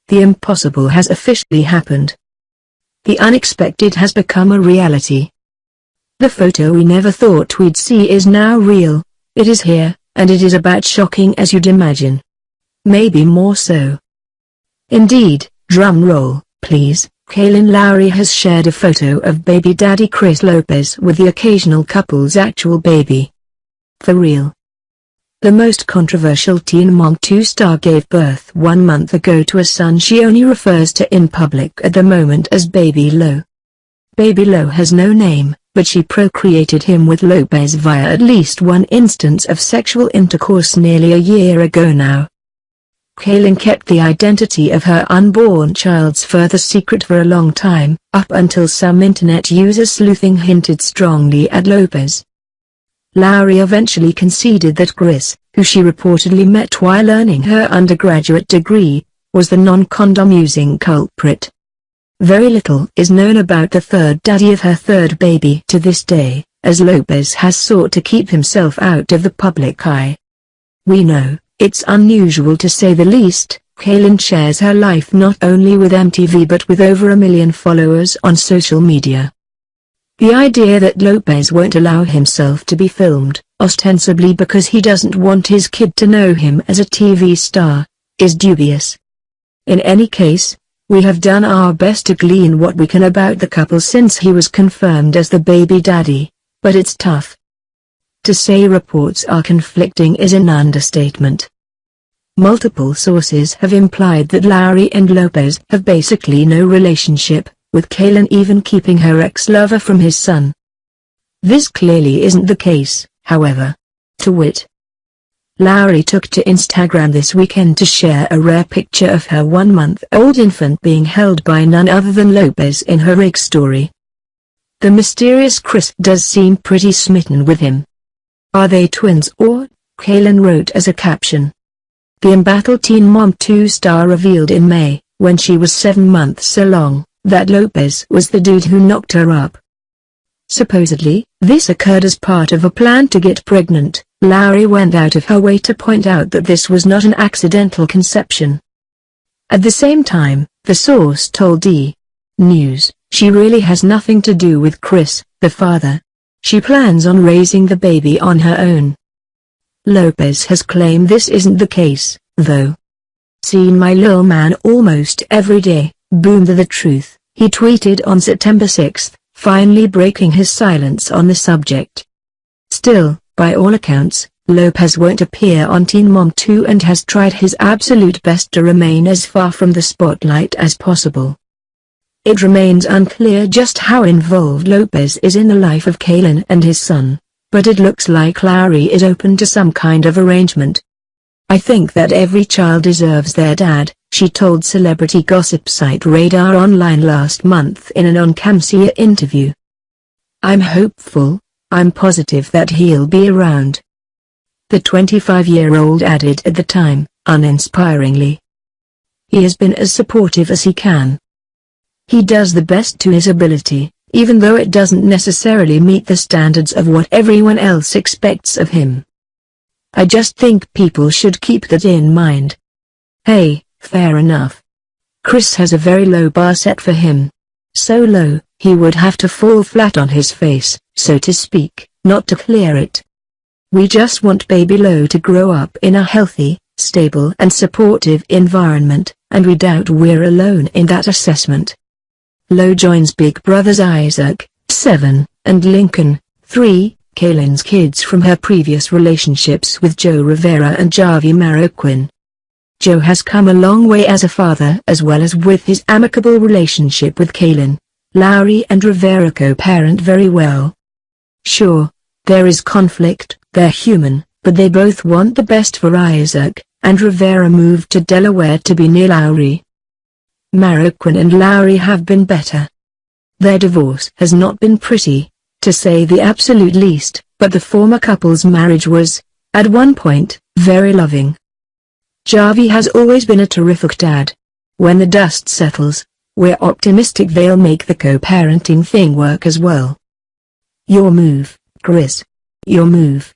The impossible has officially happened. The unexpected has become a reality. The photo we never thought we'd see is now real. It is here, and it is about shocking as you'd imagine. Maybe more so. Indeed, drum roll, please. Kaylin Lowry has shared a photo of baby daddy Chris Lopez with the occasional couple's actual baby. For real. The most controversial Teen Mom 2 star gave birth 1 month ago to a son she only refers to in public at the moment as Baby Lo. Baby Lo has no name, but she procreated him with Lopez via at least one instance of sexual intercourse nearly a year ago now. Kaylin kept the identity of her unborn child's further secret for a long time, up until some internet users sleuthing hinted strongly at Lopez. Lowry eventually conceded that Chris, who she reportedly met while earning her undergraduate degree, was the non-condom-using culprit. Very little is known about the third daddy of her third baby to this day, as Lopez has sought to keep himself out of the public eye. We know, it's unusual to say the least. Kaylin shares her life not only with MTV but with over 1 million followers on social media. The idea that Lopez won't allow himself to be filmed, ostensibly because he doesn't want his kid to know him as a TV star, is dubious. In any case, we have done our best to glean what we can about the couple since he was confirmed as the baby daddy, but it's tough. To say reports are conflicting is an understatement. Multiple sources have implied that Lowry and Lopez have basically no relationship, with Kaylin even keeping her ex-lover from his son. This clearly isn't the case, however. To wit, Lowry took to Instagram this weekend to share a rare picture of her 1-month-old infant being held by none other than Lopez in her rig story. The mysterious Chris does seem pretty smitten with him. Are they twins or? Kaylin wrote as a caption. The embattled Teen Mom 2 star revealed in May, when she was 7 months along, that Lopez was the dude who knocked her up. Supposedly, this occurred as part of a plan to get pregnant. Lowry went out of her way to point out that this was not an accidental conception. At the same time, the source told E! News, she really has nothing to do with Chris, the father. She plans on raising the baby on her own. Lopez has claimed this isn't the case, though. Seen my lil' man almost every day, boom the truth, he tweeted on September 6, finally breaking his silence on the subject. Still, by all accounts, Lopez won't appear on Teen Mom 2 and has tried his absolute best to remain as far from the spotlight as possible. It remains unclear just how involved Lopez is in the life of Kaylin and his son, but it looks like Lowry is open to some kind of arrangement. I think that every child deserves their dad, she told celebrity gossip site Radar Online last month in an on-camera interview. I'm hopeful, I'm positive that he'll be around. The 25-year-old added at the time, uninspiringly. He has been as supportive as he can. He does the best to his ability, even though it doesn't necessarily meet the standards of what everyone else expects of him. I just think people should keep that in mind. Hey, fair enough. Chris has a very low bar set for him. So low, he would have to fall flat on his face, so to speak, not to clear it. We just want baby Lo to grow up in a healthy, stable and supportive environment, and we doubt we're alone in that assessment. Lo joins big brothers Isaac, 7, and Lincoln, 3, Kaylin's kids from her previous relationships with Joe Rivera and Javi Marroquin. Joe has come a long way as a father as well as with his amicable relationship with Kaylin. Lowry and Rivera co-parent very well. Sure, there is conflict, they're human, but they both want the best for Isaac, and Rivera moved to Delaware to be near Lowry. Marroquin and Lowry have been better. Their divorce has not been pretty, to say the absolute least, but the former couple's marriage was, at one point, very loving. Javi has always been a terrific dad. When the dust settles, we're optimistic they'll make the co-parenting thing work as well. Your move, Chris. Your move.